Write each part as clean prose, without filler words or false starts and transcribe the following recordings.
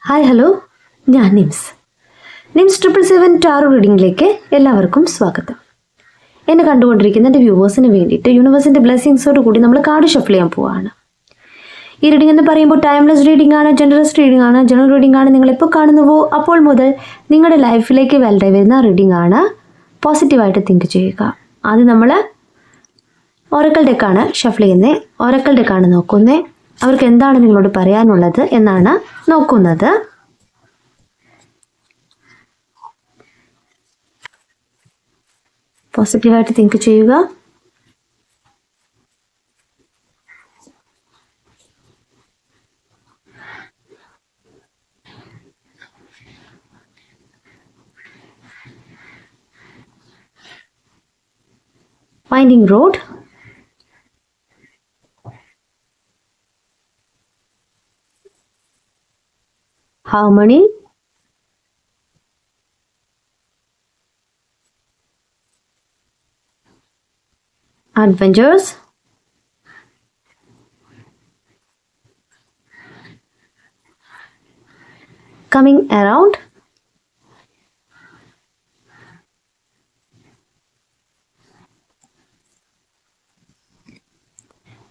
Hi hello, ഞാൻ nymphs 777 taro റീഡിങ്ങിലേക്ക് എല്ലാവർക്കും സ്വാഗതം. എന്നെ കണ്ടുകൊണ്ടിരിക്കുന്ന എൻ്റെ വ്യൂവേഴ്സിന് വേണ്ടിയിട്ട് യൂണിവേഴ്സിൻ്റെ ബ്ലെസ്സിങ്സോട് കൂടി നമ്മൾ കാർഡ് ഷഫിൾ ചെയ്യാൻ പോവുകയാണ്. ഈ റീഡിംഗ് എന്ന് പറയുമ്പോൾ ടൈംലെസ് റീഡിംഗ് ആണ്, ജനറസ് റീഡിംഗ് ആണ്, ജനറൽ റീഡിംഗ് ആണ്. നിങ്ങൾ എപ്പോൾ കാണുന്നുവോ അപ്പോൾ മുതൽ നിങ്ങളുടെ ലൈഫിലേക്ക് വെൽഡായി വരുന്ന റീഡിംഗ് ആണ്. പോസിറ്റീവായിട്ട് തിങ്ക് ചെയ്യുക. ആദ്യം നമ്മൾ ഓറക്കൽ ഡെക്കാണ് ഷഫിൾ ചെയ്യുന്നത്. ഓറക്കൽ ഡെക്കാണ് നോക്കുന്നത്. അവർക്ക് എന്താണ് നിങ്ങളോട് പറയാനുള്ളത് എന്നാണ് നോക്കുന്നത്. പോസിറ്റീവായിട്ട് തിങ്ക് ചെയ്യുക. Winding road. Harmony. Adventures. Coming around.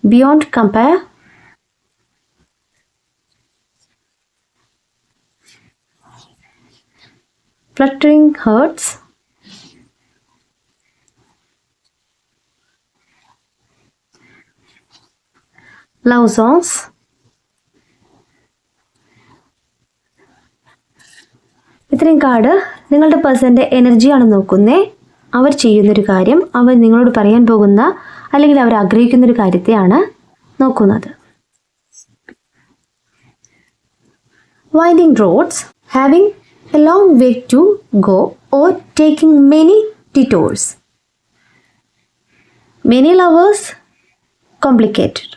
Beyond compare. Fluttering hearts. Love songs. ഇത്രയും കാർഡ് നിങ്ങളുടെ പേഴ്സൻ്റെ എനർജിയാണ് നോക്കുന്നത്. അവർ ചെയ്യുന്നൊരു കാര്യം, അവർ നിങ്ങളോട് പറയാൻ പോകുന്ന അല്ലെങ്കിൽ അവർ ആഗ്രഹിക്കുന്നൊരു കാര്യത്തെയാണ് നോക്കുന്നത്. Winding roads. Having a long way to go or taking many detours. Many lovers. Complicated.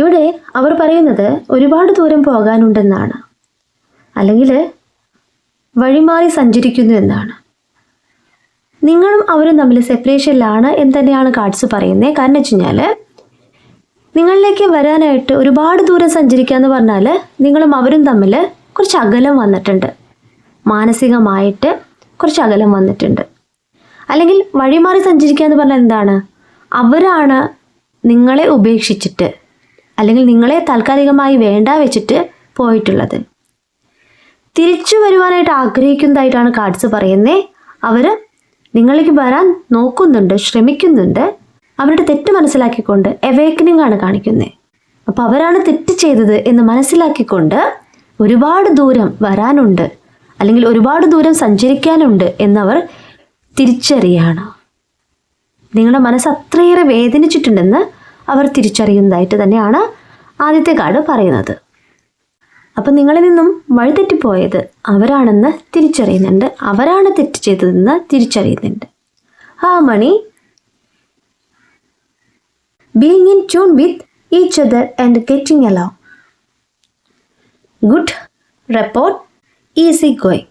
ഇവിടെ അവർ പറയുന്നത് ഒരുപാട് ദൂരം പോകാനുണ്ടെന്നാണ്, അല്ലെങ്കിൽ വഴിമാറി സഞ്ചരിക്കുന്നു എന്നാണ്. നിങ്ങളും അവരും തമ്മിൽ സെപ്പറേഷനിലാണ് എന്ന് തന്നെയാണ് കാർഡ്സ് പറയുന്നത്. കാരണം വെച്ച് കഴിഞ്ഞാൽ നിങ്ങളിലേക്ക് വരാനായിട്ട് ഒരുപാട് ദൂരം സഞ്ചരിക്കുക എന്ന് പറഞ്ഞാൽ നിങ്ങളും അവരും തമ്മിൽ കുറച്ച് അകലം വന്നിട്ടുണ്ട്, മാനസികമായിട്ട് കുറച്ച് അകലം വന്നിട്ടുണ്ട്. അല്ലെങ്കിൽ വഴിമാറി സഞ്ചരിക്കുക എന്ന് പറഞ്ഞാൽ എന്താണ്? അവരാണ് നിങ്ങളെ ഉപേക്ഷിച്ചിട്ട് അല്ലെങ്കിൽ നിങ്ങളെ താൽക്കാലികമായി വേണ്ട വെച്ചിട്ട് പോയിട്ടുള്ളത്. തിരിച്ചു വരുവാനായിട്ട് ആഗ്രഹിക്കുന്നതായിട്ടാണ് കാർഡ്സ് പറയുന്നത്. അവർ നിങ്ങളിലേക്ക് വരാൻ നോക്കുന്നുണ്ട്, ശ്രമിക്കുന്നുണ്ട്. അവരുടെ തെറ്റ് മനസ്സിലാക്കിക്കൊണ്ട് എവേക്കനിങ് ആണ് കാണിക്കുന്നത്. അപ്പോൾ അവരാണ് തെറ്റ് ചെയ്തത് എന്ന് മനസ്സിലാക്കിക്കൊണ്ട് ഒരുപാട് ദൂരം വരാനുണ്ട് അല്ലെങ്കിൽ ഒരുപാട് ദൂരം സഞ്ചരിക്കാനുണ്ട് എന്നവർ തിരിച്ചറിയാണ്. നിങ്ങളുടെ മനസ്സ് അത്രയേറെ വേദനിച്ചിട്ടുണ്ടെന്ന് അവർ തിരിച്ചറിയുന്നതായിട്ട് തന്നെയാണ് ആദ്യത്തെ കാർഡ് പറയുന്നത്. അപ്പം നിങ്ങളിൽ നിന്നും വഴിതെറ്റിപ്പോയത് അവരാണെന്ന് തിരിച്ചറിയുന്നുണ്ട്, അവരാണ് തെറ്റ് ചെയ്തതെന്ന് തിരിച്ചറിയുന്നുണ്ട്. Harmony. Being in tune with each other and getting along. Good rapport, easy going.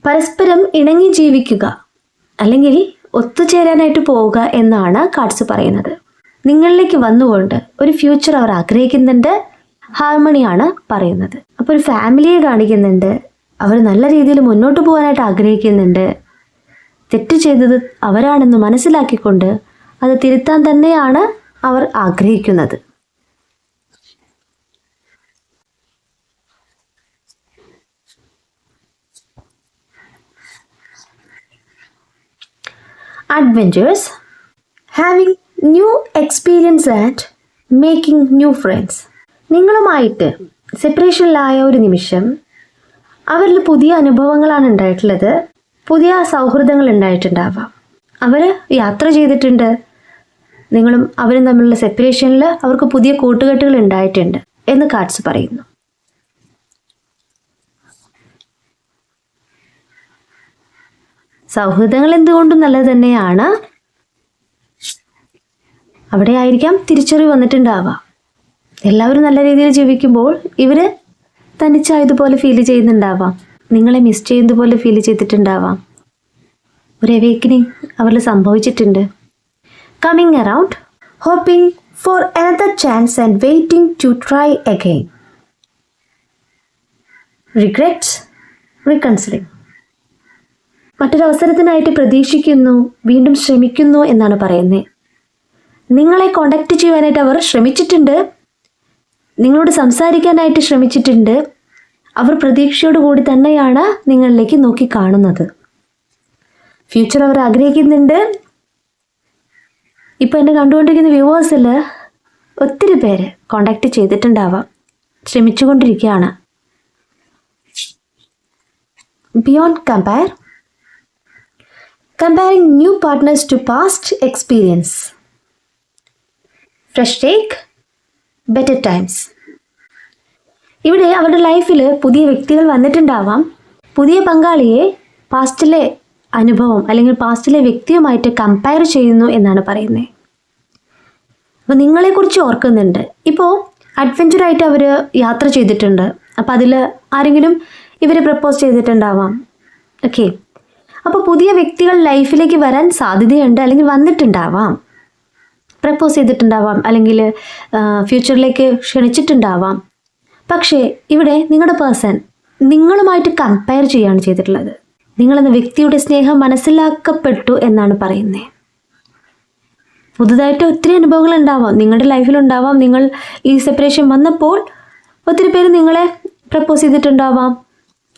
പരസ്പരം ഇണങ്ങി ജീവിക്കുക അല്ലെങ്കിൽ ഒത്തുചേരാനായിട്ട് പോവുക എന്നാണ് കാർഡ്സ് പറയുന്നത്. നിങ്ങളിലേക്ക് വന്നുകൊണ്ട് ഒരു ഫ്യൂച്ചർ അവർ ആഗ്രഹിക്കുന്നുണ്ട്. ഹാർമണിയാണ് പറയുന്നത്. അപ്പോൾ ഒരു ഫാമിലിയെ കാണിക്കുന്നുണ്ട്. അവർ നല്ല രീതിയിൽ മുന്നോട്ട് പോകാനായിട്ട് ആഗ്രഹിക്കുന്നുണ്ട്. തെറ്റ് ചെയ്തത് അവരാണെന്ന് മനസ്സിലാക്കിക്കൊണ്ട് അത് തിരുത്താൻ തന്നെയാണ് അവർ ആഗ്രഹിക്കുന്നത്. Adventures. Having new experience and making new friends. നിങ്ങളുമായിട്ട് സെപ്പറേഷനിലായ ഒരു നിമിഷം അവരിൽ പുതിയ അനുഭവങ്ങളാണ് ഉണ്ടായിട്ടുള്ളത്, പുതിയ സൗഹൃദങ്ങൾ ഉണ്ടായിട്ടുണ്ടാവാം. അവർ യാത്ര ചെയ്തിട്ടുണ്ട്. നിങ്ങളും അവരും തമ്മിലുള്ള സെപ്പറേഷനിൽ അവർക്ക് പുതിയ കൂട്ടുകെട്ടുകൾ ഉണ്ടായിട്ടുണ്ട് എന്ന് കാർഡ്സ് പറയുന്നു. സൗഹൃദങ്ങൾ എന്തുകൊണ്ടും നല്ലത് തന്നെയാണ്. അവിടെ ആയിരിക്കാം തിരിച്ചറിവ് വന്നിട്ടുണ്ടാവാം. എല്ലാവരും നല്ല രീതിയിൽ ജീവിക്കുമ്പോൾ ഇവർ തനിച്ചായതുപോലെ ഫീൽ ചെയ്യുന്നുണ്ടാവാം. നിങ്ങളെ മിസ് ചെയ്യുന്നത് പോലെ ഫീൽ ചെയ്തിട്ടുണ്ടാവാം. ഒരു അവേക്കനിങ് അവരിൽ സംഭവിച്ചിട്ടുണ്ട്. Coming around, hoping for another chance and waiting to try again. Regrets, reconciling. മറ്റൊരവസരത്തിനായിട്ട് പ്രതീക്ഷിക്കുന്നു, വീണ്ടും ശ്രമിക്കുന്നു എന്നാണ് പറയുന്നത്. നിങ്ങളെ കോണ്ടാക്ട് ചെയ്യാനായിട്ട് അവർ ശ്രമിച്ചിട്ടുണ്ട്, നിങ്ങളോട് സംസാരിക്കാനായിട്ട് ശ്രമിച്ചിട്ടുണ്ട്. അവർ പ്രതീക്ഷയോടുകൂടി തന്നെയാണ് നിങ്ങളിലേക്ക് നോക്കി കാണുന്നത്. ഫ്യൂച്ചർ അവർ ആഗ്രഹിക്കുന്നുണ്ട്. ഇപ്പോൾ എന്നെ കണ്ടുകൊണ്ടിരിക്കുന്ന വ്യൂവേഴ്സിൽ ഒത്തിരി പേര് കോണ്ടാക്ട് ചെയ്തിട്ടുണ്ടാവാം, ശ്രമിച്ചുകൊണ്ടിരിക്കുകയാണ്. Beyond compare, comparing new partners to past experience. Fresh take, better times. ഇവിടെ അവരുടെ ലൈഫിൽ പുതിയ വ്യക്തികൾ വന്നിട്ടുണ്ടാവാം. പുതിയ പങ്കാളിയെ പാസ്റ്റിലെ അനുഭവം അല്ലെങ്കിൽ പാസ്റ്റിലെ വ്യക്തിയുമായിട്ട് കമ്പയർ ചെയ്യുന്നു എന്നാണ് പറയുന്നത്. അപ്പോൾ നിങ്ങളെക്കുറിച്ച് ഓർക്കുന്നുണ്ട്. ഇപ്പോൾ അഡ്വഞ്ചറായിട്ട് അവർ യാത്ര ചെയ്തിട്ടുണ്ട്. അപ്പോൾ അതിൽ ആരെങ്കിലും ഇവരെ പ്രപ്പോസ് ചെയ്തിട്ടുണ്ടാവാം. ഓക്കെ, അപ്പോൾ പുതിയ വ്യക്തികൾ ലൈഫിലേക്ക് വരാൻ സാധ്യതയുണ്ട്, അല്ലെങ്കിൽ വന്നിട്ടുണ്ടാവാം, പ്രപ്പോസ് ചെയ്തിട്ടുണ്ടാവാം, അല്ലെങ്കിൽ ഫ്യൂച്ചറിലേക്ക് ക്ഷണിച്ചിട്ടുണ്ടാവാം. പക്ഷേ ഇവിടെ നിങ്ങളുടെ പേഴ്സൺ നിങ്ങളുമായിട്ട് കമ്പയർ ചെയ്യുകയാണ് ചെയ്തിട്ടുള്ളത്. നിങ്ങളെന്ന വ്യക്തിയുടെ സ്നേഹം മനസ്സിലാക്കപ്പെട്ടു എന്നാണ് പറയുന്നത്. പുതുതായിട്ട് ഒത്തിരി അനുഭവങ്ങൾ ഉണ്ടാവാം, നിങ്ങളുടെ ലൈഫിലുണ്ടാവാം. നിങ്ങൾ ഈ സെപ്പറേഷൻ വന്നപ്പോൾ ഒത്തിരി പേര് നിങ്ങളെ പ്രപ്പോസ് ചെയ്തിട്ടുണ്ടാവാം.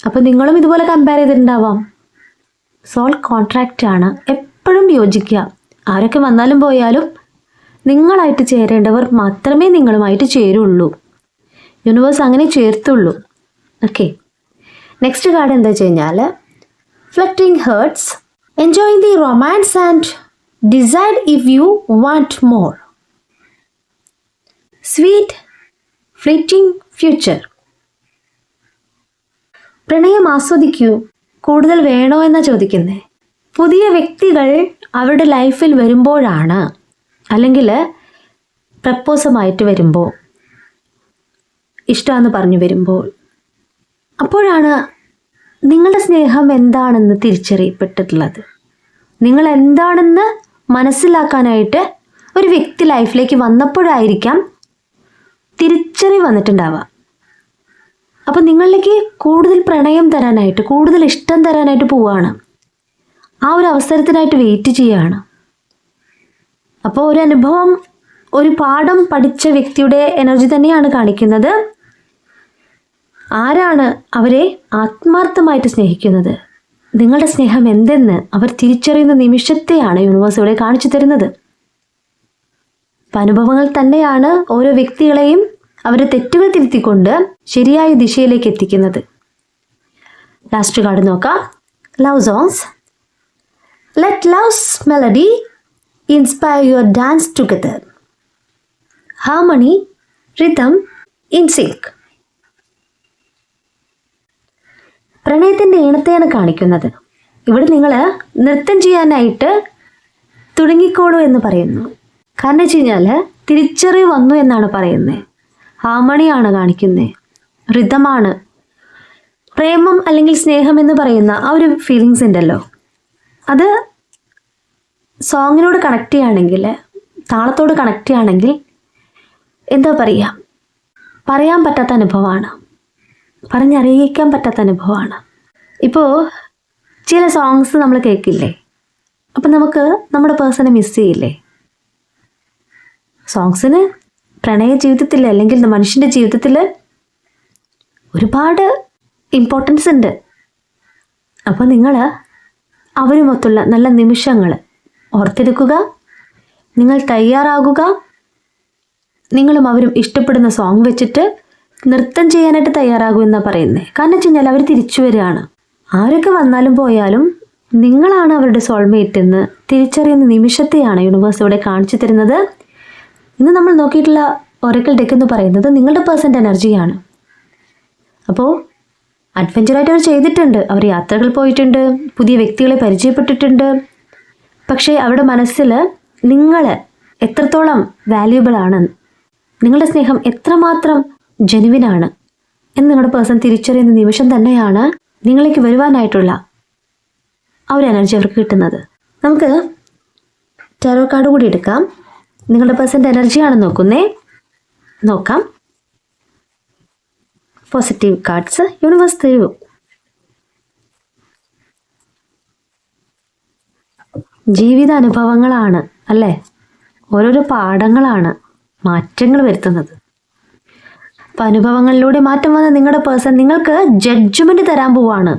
അപ്പോൾ നിങ്ങളും ഇതുപോലെ കമ്പയർ ചെയ്തിട്ടുണ്ടാവാം. സോൾ കോൺട്രാക്റ്റ് ആണ്. എപ്പോഴും യോജിക്കുക. ആരൊക്കെ വന്നാലും പോയാലും നിങ്ങളായിട്ട് ചേരേണ്ടവർ മാത്രമേ നിങ്ങളുമായിട്ട് ചേരുള്ളൂ. യൂണിവേഴ്സ് അങ്ങനെ ചേർത്തുള്ളൂ. ഓക്കെ, നെക്സ്റ്റ് കാർഡ് എന്താ വെച്ച് കഴിഞ്ഞാൽ flirting hearts, enjoying the romance and decide if you want more. Sweet flirting future. പ്രണയം ആസ്വദിക്കൂ, കൂടുതൽ വേണോ എന്നാണ് ചോദിക്കുന്നത്. പുതിയ വ്യക്തികൾ അവരുടെ ലൈഫിൽ വരുമ്പോഴാണ്, അല്ലെങ്കിൽ പ്രപ്പോസമായിട്ട് വരുമ്പോൾ, ഇഷ്ടമെന്ന് പറഞ്ഞു വരുമ്പോൾ, അപ്പോഴാണ് നിങ്ങളുടെ സ്നേഹം എന്താണെന്ന് തിരിച്ചറിയപ്പെട്ടിട്ടുള്ളത്. നിങ്ങൾ എന്താണെന്ന് മനസ്സിലാക്കാനായിട്ട് ഒരു വ്യക്തി ലൈഫിലേക്ക് വന്നപ്പോഴായിരിക്കാം തിരിച്ചറിവ് വന്നിട്ടുണ്ടാവുക. അപ്പോൾ നിങ്ങളിലേക്ക് കൂടുതൽ പ്രണയം തരാനായിട്ട്, കൂടുതൽ ഇഷ്ടം തരാനായിട്ട് പോവുകയാണ്. ആ ഒരു അവസരത്തിനായിട്ട് വെയിറ്റ് ചെയ്യുകയാണ്. അപ്പോൾ ഒരു അനുഭവം, ഒരു പാഠം പഠിച്ച വ്യക്തിയുടെ എനർജി തന്നെയാണ് കാണിക്കുന്നത്. ആരാണ് അവരെ ആത്മാർത്ഥമായിട്ട് സ്നേഹിക്കുന്നത്, നിങ്ങളുടെ സ്നേഹം എന്തെന്ന് അവർ തിരിച്ചറിയുന്ന നിമിഷത്തെയാണ് യൂണിവേഴ്സ് ഇവിടെ കാണിച്ചു തരുന്നത്. അപ്പം അനുഭവങ്ങൾ തന്നെയാണ് ഓരോ വ്യക്തികളെയും അവരുടെ തെറ്റുകൾ തിരുത്തിക്കൊണ്ട് ശരിയായ ദിശയിലേക്ക് എത്തിക്കുന്നത്. ലാസ്റ്റ് കാർഡ് നോക്കാം. Love songs. Let love's melody inspire your dance together. Harmony, rhythm, in sync. പ്രണയത്തിൻ്റെ ഈണത്തെയാണ് കാണിക്കുന്നത്. ഇവിടെ നിങ്ങൾ നൃത്തം ചെയ്യാനായിട്ട് തുടങ്ങിക്കോളൂ എന്ന് പറയുന്നു. കാരണം വെച്ച് കഴിഞ്ഞാൽ തിരിച്ചറിവ് വന്നു എന്നാണ് പറയുന്നത്. ഹാർമണിയാണ് കാണിക്കുന്നത്, റിതമാണ്. പ്രേമം അല്ലെങ്കിൽ സ്നേഹം എന്ന് പറയുന്ന ആ ഒരു ഫീലിങ്സ് ഉണ്ടല്ലോ, അത് സോങ്ങിനോട് കണക്ട് ചെയ്യുകയാണെങ്കിൽ, താളത്തോട് കണക്ട് ചെയ്യുകയാണെങ്കിൽ എന്താ പറയുക, പറയാൻ പറ്റാത്ത അനുഭവമാണ്, പറഞ്ഞറിയിക്കാൻ പറ്റാത്ത അനുഭവമാണ്. ഇപ്പോൾ ചില സോങ്സ് നമ്മൾ കേൾക്കില്ലേ, അപ്പം നമുക്ക് നമ്മുടെ പേഴ്സണെ മിസ് ചെയ്യില്ലേ? സോങ്സിന് പ്രണയ ജീവിതത്തിൽ അല്ലെങ്കിൽ മനുഷ്യൻ്റെ ജീവിതത്തിൽ ഒരുപാട് ഇമ്പോർട്ടൻസ് ഉണ്ട്. അപ്പോൾ നിങ്ങൾ അവരുമൊത്തുള്ള നല്ല നിമിഷങ്ങൾ ഓർത്തെടുക്കുക, നിങ്ങൾ തയ്യാറാകുക. നിങ്ങളും അവരും ഇഷ്ടപ്പെടുന്ന സോങ് വെച്ചിട്ട് നൃത്തം ചെയ്യാനായിട്ട് തയ്യാറാകും എന്നാണ് പറയുന്നത്. കാരണം വെച്ച് കഴിഞ്ഞാൽ അവർ തിരിച്ചു വരികയാണ്. ആരൊക്കെ വന്നാലും പോയാലും നിങ്ങളാണ് അവരുടെ സോൾമേറ്റ് എന്ന് തിരിച്ചറിയുന്ന നിമിഷത്തെയാണ് യൂണിവേഴ്സ് ഇവിടെ കാണിച്ചു തരുന്നത്. ഇന്ന് നമ്മൾ നോക്കിയിട്ടുള്ള ഒറക്കിൾ ഡെക്ക് എന്ന് പറയുന്നത് നിങ്ങളുടെ പേഴ്സൻ്റെ എനർജിയാണ്. അപ്പോൾ അഡ്വഞ്ചറായിട്ട് അവർ ചെയ്തിട്ടുണ്ട്, അവർ യാത്രകൾ പോയിട്ടുണ്ട്, പുതിയ വ്യക്തികളെ പരിചയപ്പെട്ടിട്ടുണ്ട്. പക്ഷേ അവരുടെ മനസ്സിൽ നിങ്ങൾ എത്രത്തോളം വാല്യുബിൾ ആണ്, നിങ്ങളുടെ സ്നേഹം എത്രമാത്രം ജെനുവിനാണ് എന്ന് നിങ്ങളുടെ പേഴ്സൺ തിരിച്ചറിയുന്ന നിമിഷം തന്നെയാണ് നിങ്ങളിലേക്ക് വരുവാനായിട്ടുള്ള ആ ഒരു എനർജി അവർക്ക് കിട്ടുന്നത്. നമുക്ക് ടാരോ കാർഡ് കൂടി എടുക്കാം. നിങ്ങളുടെ പേഴ്സൻ്റെ എനർജിയാണ് നോക്കുന്നേ. നോക്കാം. പോസിറ്റീവ് കാർഡ്സ് യൂണിവേഴ്സ് തരൂ. ജീവിതാനുഭവങ്ങളാണ് അല്ലേ, ഓരോരോ പാഠങ്ങളാണ് മാറ്റങ്ങൾ വരുത്തുന്നത്. അപ്പം അനുഭവങ്ങളിലൂടെ മാറ്റം വന്ന നിങ്ങളുടെ പേഴ്സൺ നിങ്ങൾക്ക് ജഡ്ജ്മെന്റ് തരാൻ പോവാണ്.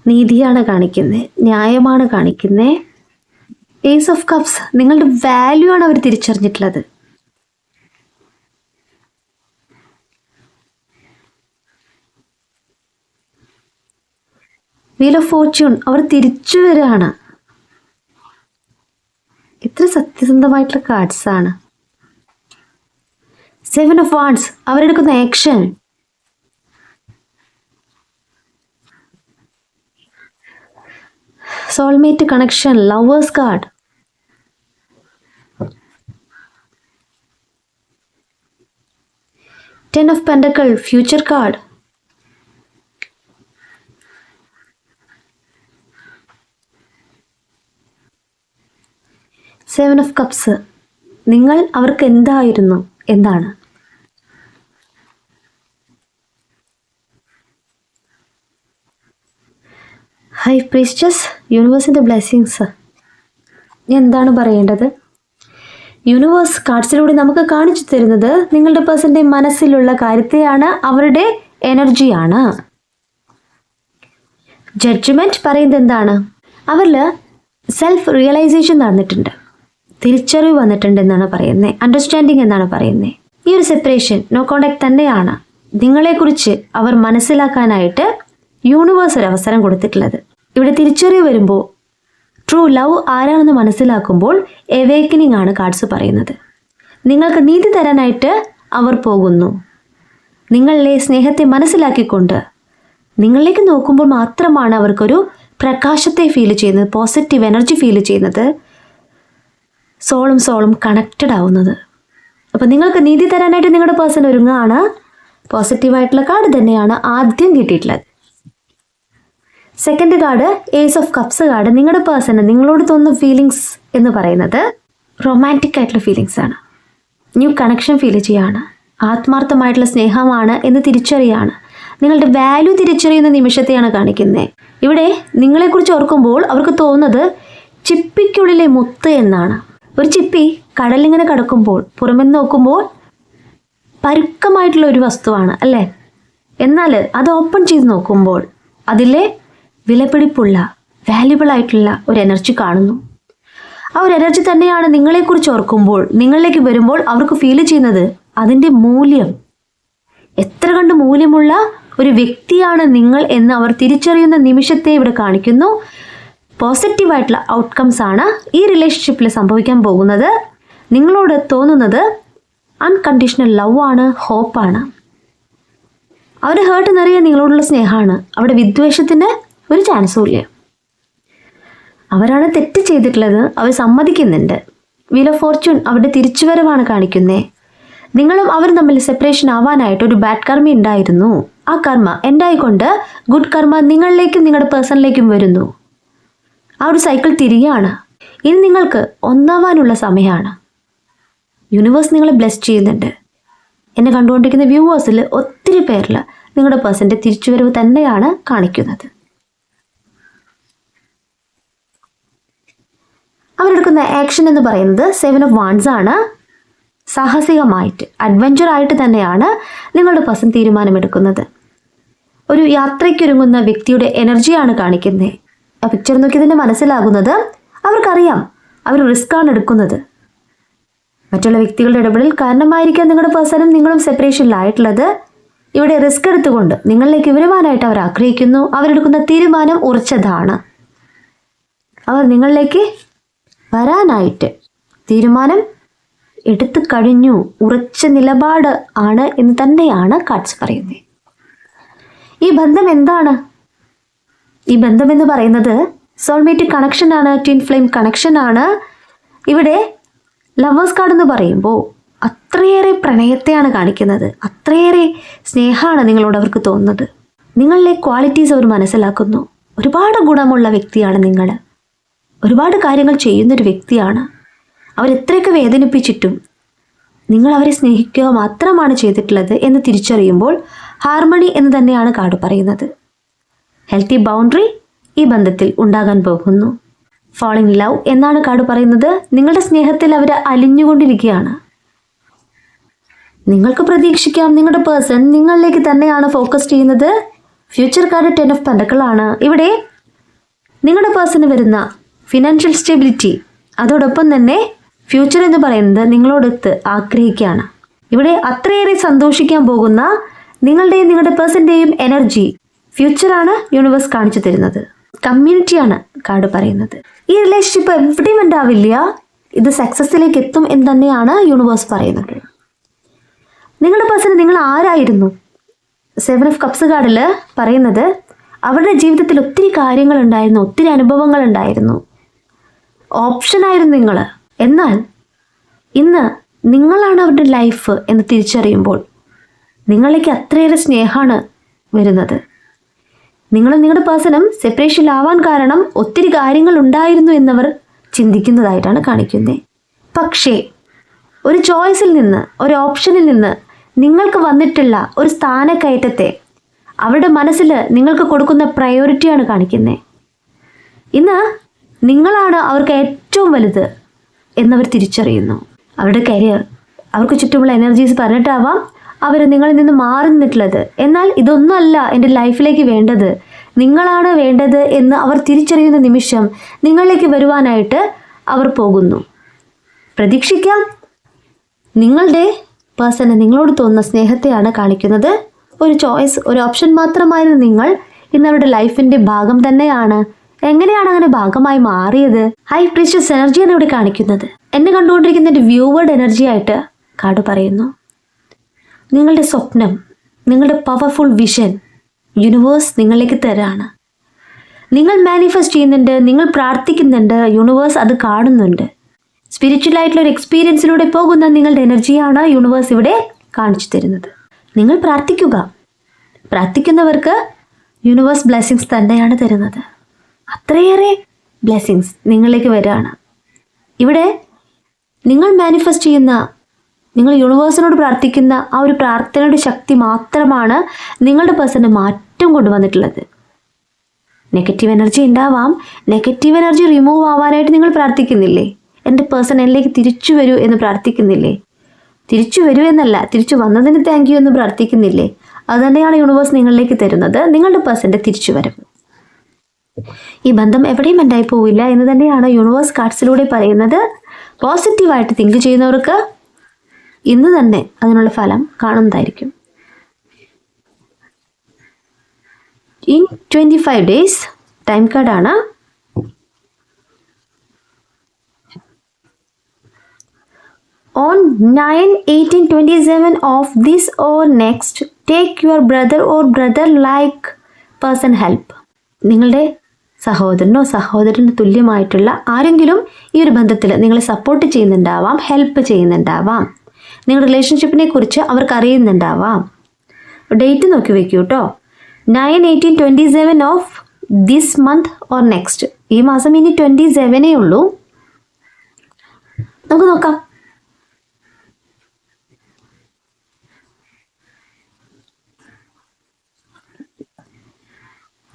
നീതിയാണ് കാണിക്കുന്നത്, ന്യായമാണ് കാണിക്കുന്നത്. ഏസ് ഓഫ് കപ്സ്, നിങ്ങളുടെ വാല്യൂ ആണ് അവർ തിരിച്ചറിഞ്ഞിട്ടുള്ളത്. വീൽ ഓഫ് ഫോർച്യൂൺ, അവർ തിരിച്ചു വരികയാണ്. ഇത്ര സത്യസന്ധമായിട്ടുള്ള കാർഡ്സ് ആണ്. സെവൻ ഓഫ് വാണ്ട്സ്, അവരെടുക്കുന്ന action. Soulmate connection, lovers card. Ten of pentacle, future card. Seven of cups, നിങ്ങൾ അവർക്ക് എന്തായിരുന്നു, എന്താണ്. ഹൈ പ്രീസ്റ്റസ്, യൂണിവേഴ്സിൻ്റെ ബ്ലെസ്സിങ്സ്. എന്താണ് പറയേണ്ടത്? യൂണിവേഴ്സ് കാർഡ്സിലൂടെ നമുക്ക് കാണിച്ചു തരുന്നത് നിങ്ങളുടെ പേഴ്സൻ്റെ മനസ്സിലുള്ള കാര്യത്തെയാണ്, അവരുടെ എനർജിയാണ്. ജഡ്ജ്മെൻറ്റ് പറയുന്നത് എന്താണ്? അവരിൽ സെൽഫ് റിയലൈസേഷൻ നടന്നിട്ടുണ്ട്, തിരിച്ചറിവ് വന്നിട്ടുണ്ട് എന്നാണ് പറയുന്നത്. അണ്ടർസ്റ്റാൻഡിങ് എന്നാണ് പറയുന്നത്. ഈ ഒരു സെപ്പറേഷൻ നോ കോണ്ടാക്ട് തന്നെയാണ് നിങ്ങളെക്കുറിച്ച് അവർ മനസ്സിലാക്കാനായിട്ട് യൂണിവേഴ്സ് ഒരു അവസരം കൊടുത്തിട്ടുള്ളത്. ഇവിടെ തിരിച്ചറിവ് വരുമ്പോൾ ട്രൂ ലവ് ആരാണെന്ന് മനസ്സിലാക്കുമ്പോൾ എവേക്കനിങ് ആണ് കാർഡ്സ് പറയുന്നത്. നിങ്ങൾക്ക് നീതി തരാനായിട്ട് അവർ പോകുന്നു. നിങ്ങളിലെ സ്നേഹത്തെ മനസ്സിലാക്കിക്കൊണ്ട് നിങ്ങളിലേക്ക് നോക്കുമ്പോൾ മാത്രമാണ് അവർക്കൊരു പ്രകാശത്തെ ഫീൽ ചെയ്യുന്നത്, പോസിറ്റീവ് എനർജി ഫീൽ ചെയ്യുന്നത്, സോളും കണക്റ്റഡ് ആവുന്നത്. അപ്പോൾ നിങ്ങൾക്ക് നീതി തരാനായിട്ട് നിങ്ങളുടെ പേഴ്സൺ ഒരുങ്ങാണ്. പോസിറ്റീവായിട്ടുള്ള കാർഡ് തന്നെയാണ് ആദ്യം കിട്ടിയിട്ടുള്ളത്. Second card ace of cups card. നിങ്ങളുടെ പേഴ്സണ് നിങ്ങളോട് തോന്നുന്ന ഫീലിങ്സ് എന്ന് പറയുന്നത് റൊമാൻറ്റിക് ആയിട്ടുള്ള ഫീലിങ്സ് ആണ്. ന്യൂ കണക്ഷൻ ഫീൽ ചെയ്യാണ്, ആത്മാർത്ഥമായിട്ടുള്ള സ്നേഹമാണ് എന്ന് തിരിച്ചറിയാണ്. നിങ്ങളുടെ വാല്യൂ തിരിച്ചറിയുന്ന നിമിഷത്തെയാണ് കാണിക്കുന്നത്. ഇവിടെ നിങ്ങളെക്കുറിച്ച് ഓർക്കുമ്പോൾ അവർക്ക് തോന്നുന്നത് ചിപ്പിക്കുള്ളിലെ മുത്ത് എന്നാണ്. ഒരു ചിപ്പി കടലിങ്ങനെ കിടക്കുമ്പോൾ പുറമെ നോക്കുമ്പോൾ പരുക്കമായിട്ടുള്ള ഒരു വസ്തുവാണ് അല്ലേ. എന്നാൽ അത് ഓപ്പൺ ചെയ്ത് നോക്കുമ്പോൾ അതിലെ വിലപിടിപ്പുള്ള വാല്യുബിൾ ആയിട്ടുള്ള ഒരു എനർജി കാണുന്നു. ആ ഒരു എനർജി തന്നെയാണ് നിങ്ങളെക്കുറിച്ച് ഓർക്കുമ്പോൾ നിങ്ങളിലേക്ക് വരുമ്പോൾ അവർക്ക് ഫീൽ ചെയ്യുന്നത് അതിൻ്റെ മൂല്യം, എത്ര കണ്ട് മൂല്യമുള്ള ഒരു വ്യക്തിയാണ് നിങ്ങൾ എന്ന് അവർ തിരിച്ചറിയുന്ന നിമിഷത്തെ ഇവിടെ കാണിക്കുന്നു. പോസിറ്റീവായിട്ടുള്ള ഔട്ട്കംസ് ആണ് ഈ റിലേഷൻഷിപ്പിൽ സംഭവിക്കാൻ പോകുന്നത്. നിങ്ങളോട് തോന്നുന്നത് അൺകണ്ടീഷണൽ ലവ് ആണ്, ഹോപ്പാണ്. അവരുടെ ഹേർട്ട് നിറയെ നിങ്ങളോടുള്ള സ്നേഹമാണ്. അവിടെ വിദ്വേഷത്തിന് ഒരു ചാൻസും ഇല്ല. അവരാണ് തെറ്റ് ചെയ്തിട്ടുള്ളത്, അവർ സമ്മതിക്കുന്നുണ്ട്. വീൽ ഓഫ് ഫോർച്യൂൺ അവരുടെ തിരിച്ചുവരവാണ് കാണിക്കുന്നത്. നിങ്ങളും അവരും തമ്മിൽ സെപ്പറേഷൻ ആവാനായിട്ട് ഒരു ബാഡ് കർമ്മ ഉണ്ടായിരുന്നു. ആ കർമ്മ എൻഡായിക്കൊണ്ട് ഗുഡ് കർമ്മ നിങ്ങളിലേക്കും നിങ്ങളുടെ പേഴ്സണിലേക്കും വരുന്നു. ആ ഒരു സൈക്കിൾ തിരിയാണ്. ഇനി നിങ്ങൾക്ക് ഒന്നാവാനുള്ള സമയമാണ്. യൂണിവേഴ്സ് നിങ്ങളെ ബ്ലെസ് ചെയ്യുന്നുണ്ട്. എന്നെ കണ്ടുകൊണ്ടിരിക്കുന്ന വ്യൂവേഴ്സിൽ ഒത്തിരി പേരിൽ നിങ്ങളുടെ പേഴ്സൻ്റെ തിരിച്ചുവരവ് തന്നെയാണ് കാണിക്കുന്നത്. അവരെടുക്കുന്ന ആക്ഷൻ എന്ന് പറയുന്നത് സെവൻ ഓഫ് വാണ്ട്സ് ആണ്. സാഹസികമായിട്ട് അഡ്വഞ്ചറായിട്ട് തന്നെയാണ് നിങ്ങളുടെ പേഴ്സൺ തീരുമാനമെടുക്കുന്നത്. ഒരു യാത്രയ്ക്കൊരുങ്ങുന്ന വ്യക്തിയുടെ എനർജിയാണ് കാണിക്കുന്നത്. ആ പിക്ചർ നോക്കി തന്നെ മനസ്സിലാകുന്നത് അവർക്കറിയാം അവർ റിസ്ക്കാണ് എടുക്കുന്നത്. മറ്റുള്ള വ്യക്തികളുടെ ഇടപെടൽ കാരണമായിരിക്കാം നിങ്ങളുടെ പേഴ്സണും നിങ്ങളും സെപ്പറേഷനിലായിട്ടുള്ളത്. ഇവിടെ റിസ്ക് എടുത്തുകൊണ്ട് നിങ്ങളിലേക്ക് വരുവാനായിട്ട് അവർ ആഗ്രഹിക്കുന്നു. അവരെടുക്കുന്ന തീരുമാനം ഉറച്ചതാണ്. അവർ നിങ്ങളിലേക്ക് വരാനായിട്ട് തീരുമാനം എടുത്തു കഴിഞ്ഞു, ഉറച്ച നിലപാട് ആണ് എന്ന് തന്നെയാണ് കാർഡ്സ് പറയുന്നത്. ഈ ബന്ധം എന്താണ്? ഈ ബന്ധം എന്ന് പറയുന്നത് സോൾമേറ്റ് കണക്ഷനാണ്, ട്വിൻ ഫ്ലെയിം കണക്ഷനാണ്. ഇവിടെ ലവേഴ്സ് കാർഡ് എന്ന് പറയുമ്പോൾ അത്രയേറെ പ്രണയത്തെയാണ് കാണിക്കുന്നത്, അത്രയേറെ സ്നേഹമാണ് നിങ്ങളോട് അവർക്ക് തോന്നുന്നത്. നിങ്ങളിലെ ക്വാളിറ്റീസ് അവർ മനസ്സിലാക്കുന്നു. ഒരുപാട് ഗുണമുള്ള വ്യക്തിയാണ് നിങ്ങൾ. ഒരുപാട് കാര്യങ്ങൾ ചെയ്യുന്നൊരു വ്യക്തിയാണ്. അവരെത്രയൊക്കെ വേദനിപ്പിച്ചിട്ടും നിങ്ങൾ അവരെ സ്നേഹിക്കുക മാത്രമാണ് ചെയ്തിട്ടുള്ളത് എന്ന് തിരിച്ചറിയുമ്പോൾ ഹാർമണി എന്ന് തന്നെയാണ് കാർഡ് പറയുന്നത്. ഹെൽത്തി ബൗണ്ടറി ഈ ബന്ധത്തിൽ ഉണ്ടാകാൻ പോകുന്നു. fall in love എന്നാണ് കാർഡ് പറയുന്നത്. നിങ്ങളുടെ സ്നേഹത്തിൽ അവർ അലിഞ്ഞുകൊണ്ടിരിക്കുകയാണ്. നിങ്ങൾക്ക് പ്രതീക്ഷിക്കാം നിങ്ങളുടെ പേഴ്സൺ നിങ്ങളിലേക്ക് തന്നെയാണ് ഫോക്കസ് ചെയ്യുന്നത്. ഫ്യൂച്ചർ കാർഡ് 10 of Pentacles ആണ്. ഇവിടെ നിങ്ങളുടെ പേഴ്സണ് വരുന്ന ഫിനാൻഷ്യൽ സ്റ്റെബിലിറ്റി, അതോടൊപ്പം തന്നെ ഫ്യൂച്ചർ എന്ന് പറയുന്നത് നിങ്ങളോടൊത്ത് ആഗ്രഹിക്കുകയാണ്. ഇവിടെ അത്രയേറെ സന്തോഷിക്കാൻ പോകുന്ന നിങ്ങളുടെ പേഴ്സൻ്റെയും എനർജി ഫ്യൂച്ചറാണ് യൂണിവേഴ്സ് കാണിച്ചു തരുന്നത്. കമ്മ്യൂണിറ്റിയാണ് കാർഡ് പറയുന്നത്. ഈ റിലേഷൻഷിപ്പ് എവിടെയും ഉണ്ടാവില്ല, ഇത് സക്സസ്സിലേക്ക് എത്തും എന്ന് തന്നെയാണ് യൂണിവേഴ്സ് പറയുന്നത്. നിങ്ങളുടെ പേഴ്സൺ നിങ്ങൾ ആരായിരുന്നു? 7 of Cups കാർഡിൽ പറയുന്നത് അവരുടെ ജീവിതത്തിൽ ഒത്തിരി കാര്യങ്ങളുണ്ടായിരുന്നു, ഒത്തിരി അനുഭവങ്ങളുണ്ടായിരുന്നു, ഓപ്ഷനായിരുന്നു നിങ്ങൾ. എന്നാൽ ഇന്ന് നിങ്ങളാണ് അവരുടെ ലൈഫ് എന്ന് തിരിച്ചറിയുമ്പോൾ നിങ്ങളിലേക്ക് അത്രയേറെ സ്നേഹമാണ് വരുന്നത്. നിങ്ങളും നിങ്ങളുടെ പേഴ്സണും സെപ്പറേഷനിലാവാൻ കാരണം ഒത്തിരി കാര്യങ്ങൾ ഉണ്ടായിരുന്നു എന്നവർ ചിന്തിക്കുന്നതായിട്ടാണ് കാണിക്കുന്നത്. പക്ഷേ ഒരു ചോയ്സിൽ നിന്ന്, ഒരു ഓപ്ഷനിൽ നിന്ന് നിങ്ങൾക്ക് വന്നിട്ടുള്ള ഒരു സ്ഥാനക്കയറ്റത്തെ അവരുടെ മനസ്സിൽ നിങ്ങൾക്ക് കൊടുക്കുന്ന പ്രയോറിറ്റിയാണ് കാണിക്കുന്നത്. ഇന്ന് നിങ്ങളാണ് അവർക്ക് ഏറ്റവും വലുത് എന്നവർ തിരിച്ചറിയുന്നു. അവരുടെ കരിയർ, അവർക്ക് ചുറ്റുമുള്ള എനർജീസ് പറഞ്ഞിട്ടാവാം അവർ നിങ്ങളിൽ നിന്ന് മാറി നിന്നിട്ടുള്ളത്. എന്നാൽ ഇതൊന്നുമല്ല എൻ്റെ ലൈഫിലേക്ക് വേണ്ടത്, നിങ്ങളാണ് വേണ്ടത് എന്ന് അവർ തിരിച്ചറിയുന്ന നിമിഷം നിങ്ങളിലേക്ക് വരുവാനായിട്ട് അവർ പോകുന്നു. പ്രതീക്ഷിക്കാം. നിങ്ങളുടെ പേഴ്സണ് നിങ്ങളോട് തോന്നുന്ന സ്നേഹത്തെയാണ് കാണിക്കുന്നത്. ഒരു ചോയ്സ്, ഒരു ഓപ്ഷൻ മാത്രമായിരുന്നു നിങ്ങൾ. ഇന്ന് അവരുടെ ലൈഫിൻ്റെ ഭാഗം തന്നെയാണ്. എങ്ങനെയാണ് അങ്ങനെ ഭാഗമായി മാറിയത്? ഹൈ പ്രീഷ്യസ് എനർജിയാണ് ഇവിടെ കാണിക്കുന്നത്. എന്നെ കണ്ടുകൊണ്ടിരിക്കുന്ന ഒരു വ്യൂവേർഡ് എനർജി ആയിട്ട് കാർഡ് പറയുന്നു. നിങ്ങളുടെ സ്വപ്നം, നിങ്ങളുടെ പവർഫുൾ വിഷൻ യൂണിവേഴ്സ് നിങ്ങളിലേക്ക് തരാണ്. നിങ്ങൾ മാനിഫെസ്റ്റ് ചെയ്യുന്നുണ്ട്, നിങ്ങൾ പ്രാർത്ഥിക്കുന്നുണ്ട്, യൂണിവേഴ്സ് അത് കാണുന്നുണ്ട്. സ്പിരിച്വൽ ആയിട്ടുള്ള ഒരു എക്സ്പീരിയൻസിലൂടെ പോകുന്ന നിങ്ങളുടെ എനർജിയാണ് യൂണിവേഴ്സ് ഇവിടെ കാണിച്ചു തരുന്നത്. നിങ്ങൾ പ്രാർത്ഥിക്കുക. പ്രാർത്ഥിക്കുന്നവർക്ക് യൂണിവേഴ്സ് ബ്ലെസ്സിങ്സ് തന്നെയാണ് തരുന്നത്. അത്രയേറെ ബ്ലെസ്സിങ്സ് നിങ്ങളിലേക്ക് വരികയാണ്. ഇവിടെ നിങ്ങൾ മാനിഫെസ്റ്റ് ചെയ്യുന്ന, നിങ്ങൾ യൂണിവേഴ്സിനോട് പ്രാർത്ഥിക്കുന്ന ആ ഒരു പ്രാർത്ഥനയുടെ ശക്തി മാത്രമാണ് നിങ്ങളുടെ പേഴ്സണിന് മാറ്റം കൊണ്ടുവന്നിട്ടുള്ളത്. നെഗറ്റീവ് എനർജി ഉണ്ടാവാം. നെഗറ്റീവ് എനർജി റിമൂവ് ആവാനായിട്ട് നിങ്ങൾ പ്രാർത്ഥിക്കുന്നില്ലേ? എൻ്റെ പേഴ്സൺ എന്നിലേക്ക് തിരിച്ചു വരൂ എന്ന് പ്രാർത്ഥിക്കുന്നില്ലേ? തിരിച്ചു വരൂ എന്നല്ല, തിരിച്ചു വന്നതിന് താങ്ക് യു എന്ന് പ്രാർത്ഥിക്കുന്നില്ലേ? അതുതന്നെയാണ് യൂണിവേഴ്സ് നിങ്ങളിലേക്ക് തരുന്നത്, നിങ്ങളുടെ പേഴ്സൻ്റെ തിരിച്ചു വരവ്. ഈ ബന്ധം എവിടെയും ഉണ്ടായി പോവില്ല എന്ന് തന്നെയാണ് യൂണിവേഴ്സ് കാർഡ്സിലൂടെ പറയുന്നത്. പോസിറ്റീവായിട്ട് തിങ്ക് ചെയ്യുന്നവർക്ക് ഇന്ന് തന്നെ അതിനുള്ള ഫലം കാണുന്നതായിരിക്കും. ഇൻ 25 days ടൈം കാർഡാണ്. On 9/18/27 of this or next, take your brother or brother-like person help. നിങ്ങളുടെ സഹോദരനോ സഹോദരന് തുല്യമായിട്ടുള്ള ആരെങ്കിലും ഈ ഒരു ബന്ധത്തിൽ നിങ്ങളെ സപ്പോർട്ട് ചെയ്യുന്നുണ്ടാവാം, ഹെൽപ്പ് ചെയ്യുന്നുണ്ടാവാം. നിങ്ങളുടെ റിലേഷൻഷിപ്പിനെ കുറിച്ച് അവർക്ക് അറിയുന്നുണ്ടാവാം. ഡേറ്റ് നോക്കി വെക്കൂ കേട്ടോ. 9/18/27 of this month or next. ഈ മാസം ഇനി 27 ഉള്ളൂ. നമുക്ക് നോക്കാം.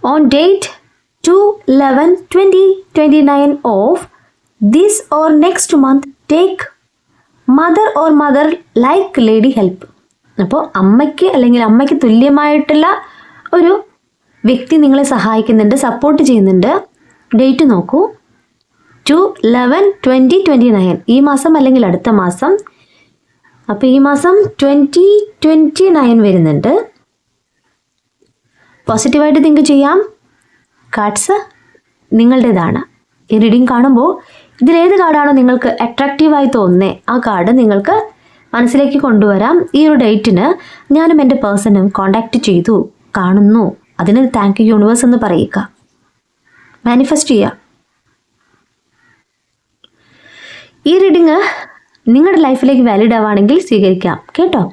On date 2/11/2029 of this or next month, take mother or mother like lady help. അപ്പോൾ അമ്മയ്ക്ക് അല്ലെങ്കിൽ അമ്മയ്ക്ക് തുല്യമായിട്ടുള്ള ഒരു വ്യക്തി നിങ്ങളെ സഹായിക്കുന്നുണ്ട്, സപ്പോർട്ട് ചെയ്യുന്നുണ്ട്. ഡേറ്റ് നോക്കൂ. 2/11/2029. ഈ മാസം അല്ലെങ്കിൽ അടുത്ത മാസം. അപ്പോൾ ഈ മാസം 2029 വരുന്നുണ്ട്. പോസിറ്റീവായിട്ട് തിങ്ക് ചെയ്യാം. കാർഡ്സ് നിങ്ങളുടേതാണ്. ഈ റീഡിങ് കാണുമ്പോൾ ഇതിലേത് കാർഡാണോ നിങ്ങൾക്ക് അട്രാക്റ്റീവായി തോന്നുന്നത് ആ കാർഡ് നിങ്ങൾക്ക് മനസ്സിലേക്ക് കൊണ്ടുവരാം. ഈ ഒരു ഡേറ്റിന് ഞാനും എൻ്റെ പേഴ്സണും കോണ്ടാക്റ്റ് ചെയ്തു, കാണുന്നു, അതിന് താങ്ക് യു യൂണിവേഴ്സ് എന്ന് പറയുക. മാനിഫെസ്റ്റ് ചെയ്യുക. ഈ റീഡിങ് നിങ്ങളുടെ ലൈഫിലേക്ക് വാലിഡ് ആവുകയാണെങ്കിൽ സ്വീകരിക്കാം കേട്ടോ.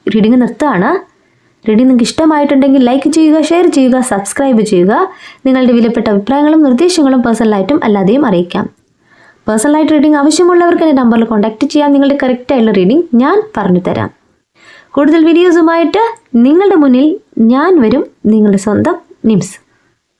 റീഡിങ് നിർത്തുകയാണ്. റീഡിംഗ് നിങ്ങൾക്ക് ഇഷ്ടമായിട്ടുണ്ടെങ്കിൽ ലൈക്ക് ചെയ്യുക, ഷെയർ ചെയ്യുക, സബ്സ്ക്രൈബ് ചെയ്യുക. നിങ്ങളുടെ വിലപ്പെട്ട അഭിപ്രായങ്ങളും നിർദ്ദേശങ്ങളും പേഴ്സണലായിട്ടും അല്ലാതെയും അറിയിക്കാം. പേഴ്സണലായിട്ട് റീഡിംഗ് ആവശ്യമുള്ളവർക്ക് എൻ്റെ നമ്പറിൽ കോൺടാക്റ്റ് ചെയ്യാം. നിങ്ങളുടെ കറക്റ്റായുള്ള റീഡിംഗ് ഞാൻ പറഞ്ഞു തരാം. കൂടുതൽ വീഡിയോസുമായിട്ട് നിങ്ങളുടെ മുന്നിൽ ഞാൻ വരും. നിങ്ങളുടെ സ്വന്തം നിംസ്.